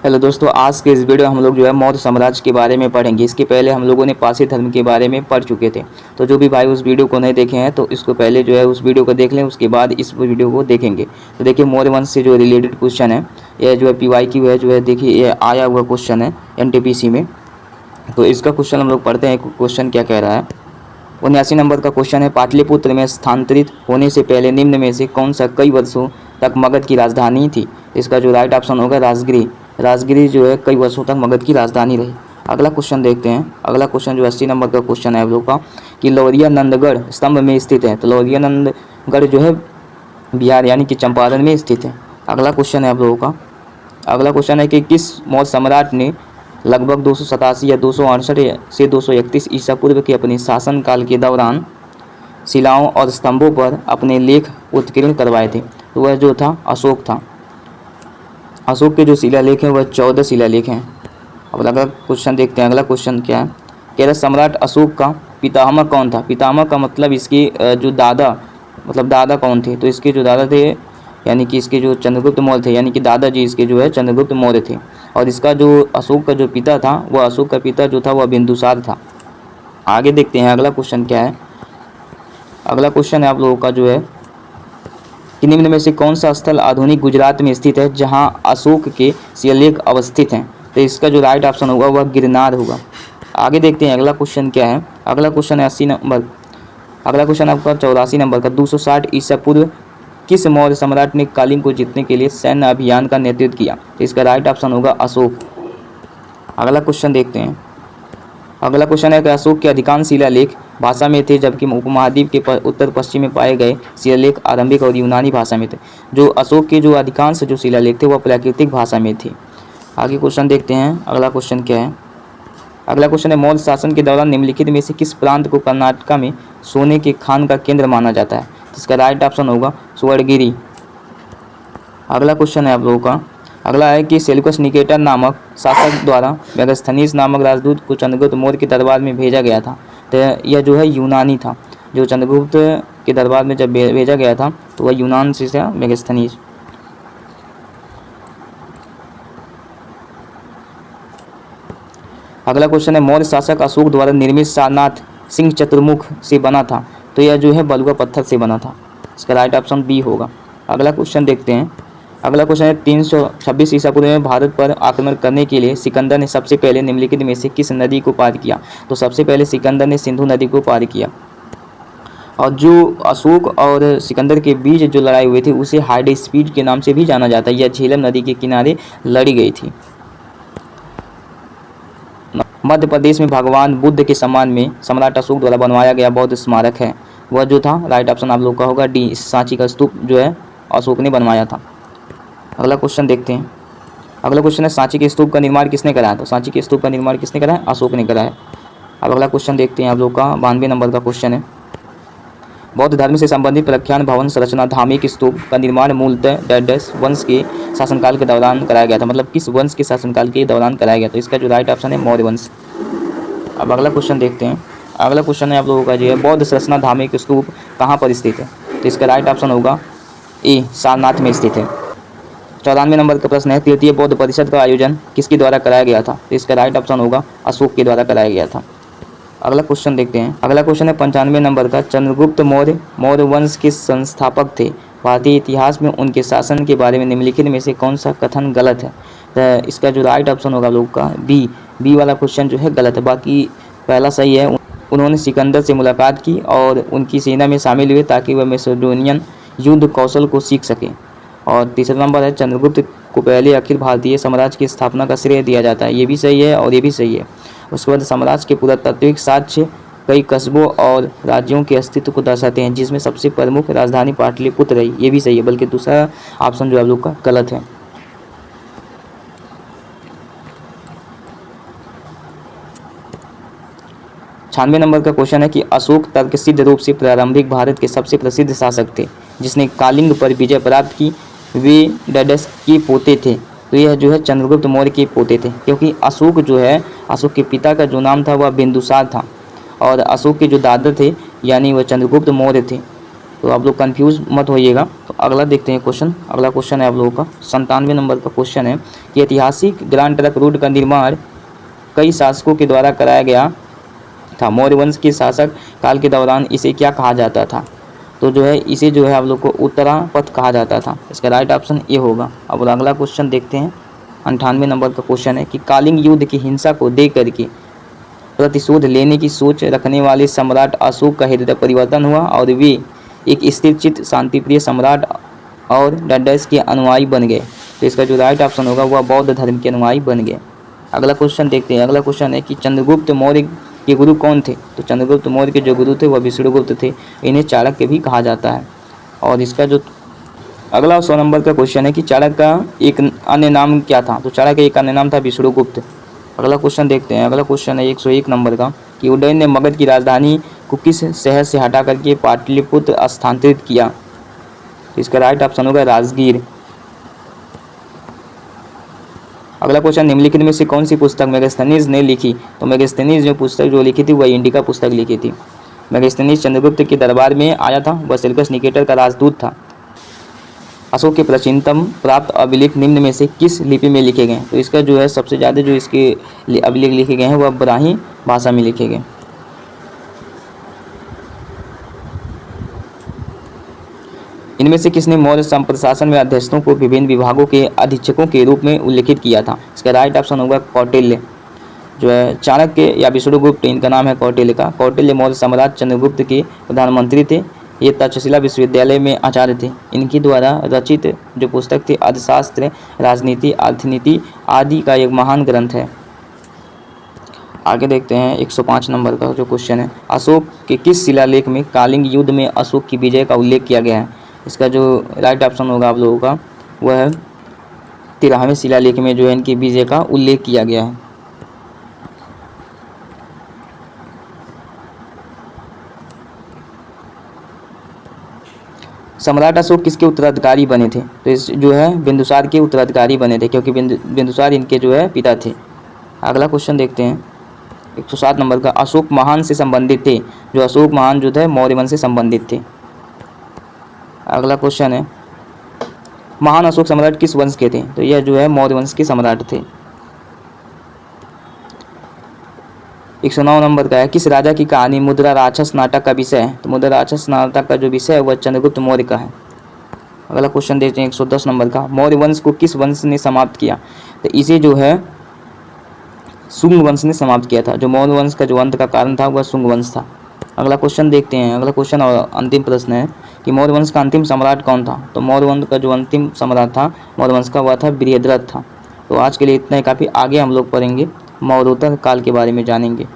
Hello दोस्तों, आज के इस वीडियो में हम लोग जो है मौर्य साम्राज्य के बारे में पढ़ेंगे। इसके पहले हम लोगों ने पारसी धर्म के बारे में पढ़ चुके थे। तो जो भी भाई उस वीडियो को नहीं देखे हैं तो इसको पहले जो है उस वीडियो को देख लें, उसके बाद इस वीडियो को देखेंगे। तो देखिए, मौर्य वंश से जो रिलेटेड क्वेश्चन है, यह जो है PYQ है, जो है देखिए ये आया हुआ क्वेश्चन है NTPC में। तो इसका क्वेश्चन हम लोग पढ़ते हैं। क्वेश्चन क्या कह रहा है। 79 नंबर का क्वेश्चन है, पाटलिपुत्र में स्थानांतरित होने से पहले निम्न में से कौन सा कई वर्षों तक मगध की राजधानी थी। इसका जो राइट ऑप्शन होगा राजगिरी। राजगिरी जो है कई वर्षों तक मगध की राजधानी रही। अगला क्वेश्चन देखते हैं। अगला क्वेश्चन जो 80 नंबर का क्वेश्चन है आप लोग का, कि लौरिया नंदगढ़ स्तंभ में स्थित है। तो लौरिया नंदगढ़ जो है बिहार यानी कि चंपारण में स्थित है। अगला क्वेश्चन है आप लोगों का, अगला क्वेश्चन है कि किस मौर्य सम्राट ने लगभग 287 या 268 से 231 ईसा पूर्व के अपने शासनकाल के दौरान शिलाओं और स्तंभों पर अपने लेख उत्कीर्ण करवाए थे। तो वह जो था अशोक था। अशोक के जो शिलालेख हैं वह 14 शिलालेख हैं। अब अगला क्वेश्चन देखते हैं। अगला क्वेश्चन क्या है, कह रहे सम्राट अशोक का पितामह कौन था। पितामह का मतलब इसके जो दादा, मतलब दादा कौन थे। तो इसके जो दादा थे यानी कि इसके जो चंद्रगुप्त मौर्य थे, यानी कि दादाजी इसके जो है चंद्रगुप्त मौर्य थे। और इसका जो अशोक का जो पिता था, वह अशोक का पिता जो था वह बिंदुसार था। आगे देखते हैं अगला क्वेश्चन क्या है। अगला क्वेश्चन है आप लोगों का जो है कि निम्न में से कौन सा स्थल आधुनिक गुजरात में स्थित है जहां अशोक के शिलालेख अवस्थित हैं। तो इसका जो राइट ऑप्शन होगा वह गिरनार होगा। आगे देखते हैं अगला क्वेश्चन क्या है। अगला क्वेश्चन है 80 नंबर। अगला क्वेश्चन आपका 84 नंबर का, 260 ईसा पूर्व किस मौर्य सम्राट ने कलिंग को जीतने के लिए सैन्य अभियान का नेतृत्व किया। तो इसका राइट ऑप्शन होगा अशोक। अगला क्वेश्चन देखते हैं। अगला क्वेश्चन है कि अशोक के अधिकांश शिलालेख भाषा में थे, जबकि उपमहाद्वीप के उत्तर पश्चिम में पाए गए शिलालेख आरंभिक और यूनानी भाषा में थे। जो अशोक के जो अधिकांश जो शिलालेख थे वह प्राकृतिक भाषा में थे। आगे क्वेश्चन देखते हैं। अगला क्वेश्चन क्या है। अगला क्वेश्चन है, मौर्य शासन के दौरान निम्नलिखित में से किस प्रांत को कर्नाटक में सोने के खान का केंद्र माना जाता है। इसका राइट ऑप्शन होगा स्वर्णगिरी। अगला क्वेश्चन है आप लोगों का, अगला है कि सेल्यूकस निकेटर नामक शासक द्वारा मेगास्थनीज नामक राजदूत को चंद्रगुप्त मौर्य के दरबार में भेजा गया था। तो यह जो है यूनानी था। जो चंद्रगुप्त के दरबार में जब भेजा गया था तो वह यूनान से था, मेगास्थनीज। अगला क्वेश्चन है, मौर्य शासक अशोक द्वारा निर्मित सारनाथ सिंह चतुर्मुख से बना था। तो यह जो है बलुआ पत्थर से बना था। इसका राइट ऑप्शन बी होगा। अगला क्वेश्चन देखते हैं। अगला क्वेश्चन है, 326 ईसा पूर्व में भारत पर आक्रमण करने के लिए सिकंदर ने सबसे पहले निम्नलिखित में से किस नदी को पार किया। तो सबसे पहले सिकंदर ने सिंधु नदी को पार किया। और जो अशोक और सिकंदर के बीच जो लड़ाई हुई थी उसे हार्ड स्पीड के नाम से भी जाना जाता है। यह झेलम नदी के किनारे लड़ी गई थी। मध्य प्रदेश में भगवान बुद्ध के सम्मान में सम्राट अशोक द्वारा बनवाया गया बौद्ध स्मारक है, वह जो था राइट ऑप्शन आप लोग का होगा डी। सांची का स्तूप जो है अशोक ने बनवाया था। अगला क्वेश्चन देखते हैं। अगला क्वेश्चन है, सांची के स्तूप का निर्माण किसने कराया। तो सांची के स्तूप का निर्माण किसने कराया, अशोक ने कराया। अब अगला क्वेश्चन देखते हैं आप लोग का 92 नंबर का क्वेश्चन है, बौद्ध धर्म से संबंधित प्रख्यात भवन संरचना धार्मिक स्तूप का निर्माण मूलतः डैडस वंश के शासनकाल के दौरान कराया गया था। मतलब किस वंश के शासनकाल के दौरान कराया गया। तो इसका जो राइट ऑप्शन है मौर्य वंश। अब अगला क्वेश्चन देखते हैं। अगला क्वेश्चन है आप लोगों का जो है, बौद्ध संरचना धार्मिक स्तूप कहाँ पर स्थित है। तो इसका राइट ऑप्शन होगा ए, सारनाथ में स्थित है। 94 नंबर का प्रश्न है, तृतीय बौद्ध परिषद का आयोजन किसके द्वारा कराया गया था। तो इसका राइट ऑप्शन होगा अशोक के द्वारा कराया गया था। अगला क्वेश्चन देखते हैं। अगला क्वेश्चन है 95 नंबर का, चंद्रगुप्त मौर्य मौर्य वंश के संस्थापक थे। भारतीय इतिहास में उनके शासन के बारे में निम्नलिखित में से कौन सा कथन गलत है। तो इसका जो राइट ऑप्शन होगा लोग का बी वाला क्वेश्चन जो है गलत है, बाकी पहला सही है। उन्होंने सिकंदर से मुलाकात की और उनकी सेना में शामिल हुए ताकि वह मैसेडोनियन युद्ध कौशल को सीख सके। और तीसरा नंबर है, चंद्रगुप्त को पहले अखिल भारतीय साम्राज्य की स्थापना का श्रेय दिया जाता है। ये भी सही है और ये भी सही है। उसके बाद साम्राज्य के पुरातात्विक साक्ष्य कई कस्बों और राज्यों के अस्तित्व को दर्शाते हैं, जिसमें सबसे प्रमुख राजधानी पाटलिपुत्र रही। ये भी सही है, बल्कि दूसरा ऑप्शन जो आप लोग का गलत है। 96 नंबर का क्वेश्चन है कि अशोक तर्कसिद्ध रूप से प्रारंभिक भारत के सबसे प्रसिद्ध शासक थे जिसने कालिंग पर विजय प्राप्त की। वे डैडस के पोते थे। तो यह जो है चंद्रगुप्त मौर्य के पोते थे, क्योंकि अशोक जो है अशोक के पिता का जो नाम था वह बिंदुसार था और अशोक के जो दादा थे यानी वह चंद्रगुप्त मौर्य थे। तो आप लोग कंफ्यूज मत होइएगा। तो अगला देखते हैं क्वेश्चन। अगला क्वेश्चन है आप लोगों का 97 नंबर का क्वेश्चन है कि ऐतिहासिक ग्रांड ट्रंक रोड का निर्माण कई शासकों के द्वारा कराया गया था। मौर्य वंश के शासक काल के दौरान इसे क्या कहा जाता था? तो जो है इसे जो है आप लोग को उत्तरापथ कहा जाता था। इसका राइट ऑप्शन ये होगा। अब अगला क्वेश्चन देखते हैं 98 नंबर का क्वेश्चन है कि कालिंग युद्ध की हिंसा को देख करके प्रतिशोध लेने की सोच रखने वाले सम्राट अशोक का हृदय परिवर्तन हुआ और वे एक स्थिर चित्त शांतिप्रिय सम्राट और डडस के अनुयायी बन गए। तो इसका जो राइट ऑप्शन होगा वह बौद्ध धर्म के अनुयायी बन गए। अगला क्वेश्चन देखते हैं। अगला क्वेश्चन है कि चंद्रगुप्त मौर्य के गुरु कौन थे? तो चंद्रगुप्त मौर्य के जो गुरु थे वह विष्णुगुप्त थे। इन्हें चाणक्य भी कहा जाता है। और इसका जो अगला 100 नंबर का क्वेश्चन है कि चाणक्य का एक अन्य नाम क्या था? तो चाणक्य का एक अन्य नाम था विष्णुगुप्त। अगला क्वेश्चन देखते हैं। अगला क्वेश्चन है 101 नंबर का कि उदयन ने मगध की राजधानी को किस शहर से हटा करके पाटलिपुत्र स्थानांतरित किया? तो इसका राइट ऑप्शन होगा राजगीर। अगला क्वेश्चन निम्नलिखित में से कौन सी पुस्तक मेगास्थनीज ने लिखी? तो मेगास्थनीज जो पुस्तक जो लिखी थी वह इंडिका पुस्तक लिखी थी। मेगास्थनीज चंद्रगुप्त के दरबार में आया था। वह सेल्कस निकेटर का राजदूत था। अशोक के प्राचीनतम प्राप्त अभिलेख निम्न में से किस लिपि में लिखे गए? तो इसका जो है सबसे ज़्यादा जो इसके अभिलेख लिखे गए हैं वह ब्राह्मी भाषा में लिखे गए। इनमें से किसने मौर्य संप्रशासन में अध्यक्षों को विभिन्न विभागों के अधीक्षकों के रूप में उल्लेखित किया था? इसका राइट ऑप्शन होगा कौटिल्य। जो है चाणक्य या विष्णुगुप्त, इनका नाम है कौटिल्य का। कौटिल्य मौर्य सम्राट चंद्रगुप्त के प्रधानमंत्री थे। ये तक्षशिला विश्वविद्यालय में आचार्य थे। इनके द्वारा रचित जो पुस्तक थी अर्थशास्त्र, राजनीति, अर्थनीति आदि का एक महान ग्रंथ है। आगे देखते हैं 105 नंबर का जो क्वेश्चन है, अशोक के किस शिलालेख में कालिंग युद्ध में अशोक की विजय का उल्लेख किया गया है? इसका जो राइट ऑप्शन होगा आप लोगों का वह है 13वें शिलालेख में जो है इनकी विजय का उल्लेख किया गया है। सम्राट अशोक किसके उत्तराधिकारी बने थे? तो इस जो है बिंदुसार के उत्तराधिकारी बने थे, क्योंकि बिंदुसार इनके जो है पिता थे। अगला क्वेश्चन देखते हैं 107 नंबर का, अशोक महान से संबंधित थे। जो अशोक महान जो थे मौर्य वंश से संबंधित थे। अगला क्वेश्चन है महान अशोक सम्राट किस वंश के थे? तो यह जो है मौर्य वंश के सम्राट थे। 109 नंबर का है, किस राजा की कहानी मुद्रा राक्षस नाटक का विषय है? तो मुद्रा राक्षस नाटक का जो विषय है वह चंद्रगुप्त मौर्य का है। अगला क्वेश्चन देखते हैं 110 नंबर का, मौर्य वंश को किस वंश ने समाप्त किया? तो इसे जो है शुंग वंश ने समाप्त किया था। जो मौर्य वंश का जो अंत का कारण था वह शुंग वंश था। अगला क्वेश्चन देखते हैं। अगला क्वेश्चन और अंतिम प्रश्न है कि मौर्य वंश का अंतिम सम्राट कौन था? तो मौर्य वंश का जो अंतिम सम्राट था मौर्य वंश का वह था बृहद्रथ था। तो आज के लिए इतना ही काफ़ी। आगे हम लोग पढ़ेंगे मौर्योत्तर काल के बारे में जानेंगे।